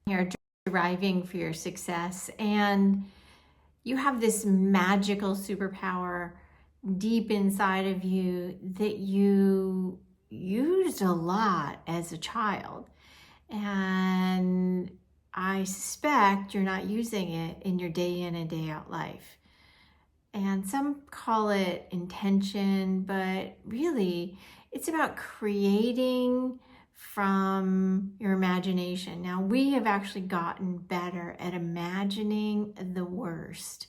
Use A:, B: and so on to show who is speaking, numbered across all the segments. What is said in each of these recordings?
A: Here driving for your success, and you have this magical superpower deep inside of you that you used a lot as a child, and I suspect you're not using it in your day in and day out life. And some call it intention, but really it's about creating from your imagination. Now, we have actually gotten better at imagining the worst.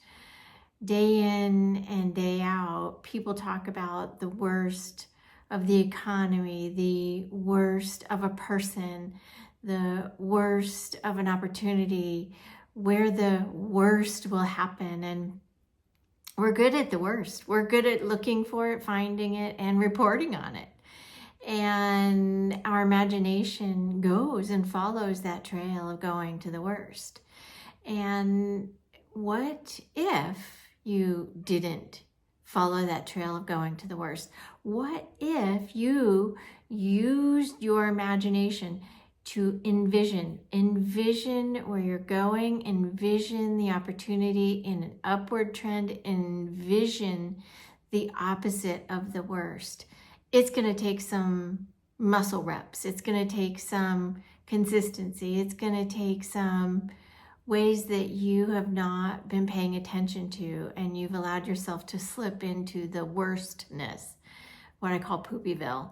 A: Day in and day out, people talk about the worst of the economy, the worst of a person, the worst of an opportunity, where the worst will happen. And we're good at the worst. We're good at looking for it, finding it, and reporting on it. And our imagination goes and follows that trail of going to the worst. And what if you didn't follow that trail of going to the worst? What if you used your imagination to envision where you're going, envision the opportunity in an upward trend, envision the opposite of the worst? It's going to take some muscle reps. It's going to take some consistency. It's going to take some ways that you have not been paying attention to, and you've allowed yourself to slip into the worstness, what I call Poopville.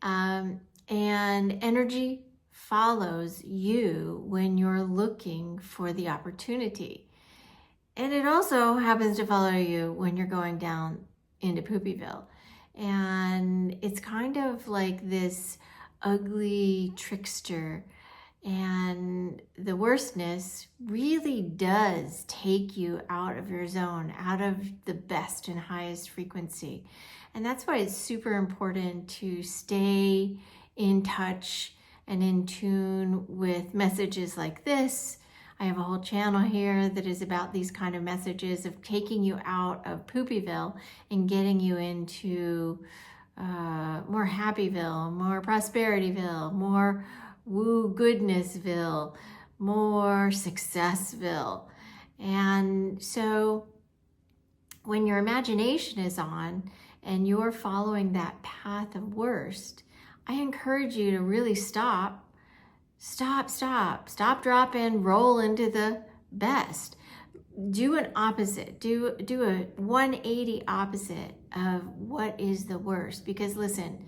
A: And energy follows you when you're looking for the opportunity. And it also happens to follow you when you're going down into Poopville. And it's kind of like this ugly trickster. And the worstness really does take you out of your zone, out of the best and highest frequency. And that's why it's super important to stay in touch and in tune with messages like this. I have a whole channel here that is about these kind of messages of taking you out of Poopville and getting you into more Happyville, more Prosperityville, more Woo Goodnessville, more Successville. And so when your imagination is on and you're following that path of worst, I encourage you to really stop, drop in, roll into the best. Do an opposite, do a 180 opposite of what is the worst. Because listen,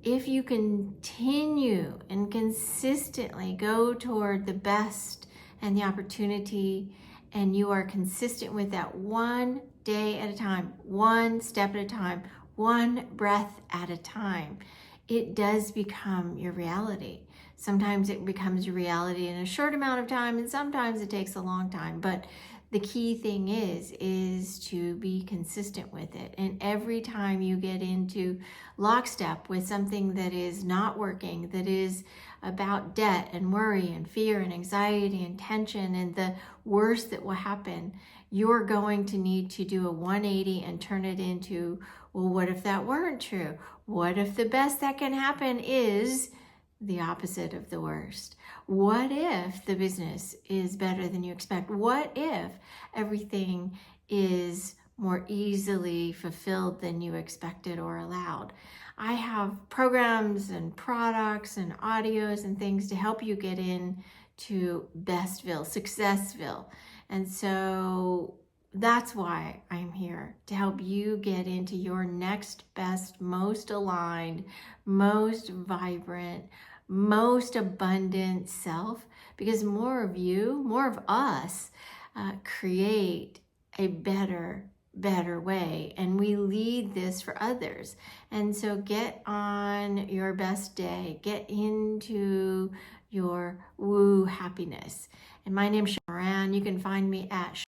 A: if you continue and consistently go toward the best and the opportunity, and you are consistent with that, one day at a time, one step at a time, one breath at a time, it does become your reality. Sometimes it becomes your reality in a short amount of time, and sometimes it takes a long time. But the key thing is to be consistent with it. And every time you get into lockstep with something that is not working, that is about debt and worry and fear and anxiety and tension and the worst that will happen, you're going to need to do a 180 and turn it into, well, what if that weren't true? What if the best that can happen is the opposite of the worst? What if the business is better than you expect? What if everything is more easily fulfilled than you expected or allowed? I have programs and products and audios and things to help you get into Bestville, Successville. And so that's why I'm here, to help you get into your next best, most aligned, most vibrant, most abundant self, because more of you, more of us, create a better way, and we lead this for others. And so get on your best day, get into your woo happiness. And my name's Sheevaun Moran. You can find me at SheevaunMoran.com.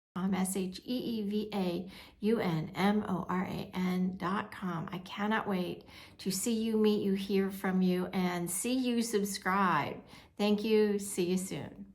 A: I cannot wait to see you, meet you, hear from you, and see you subscribe. Thank you. See you soon.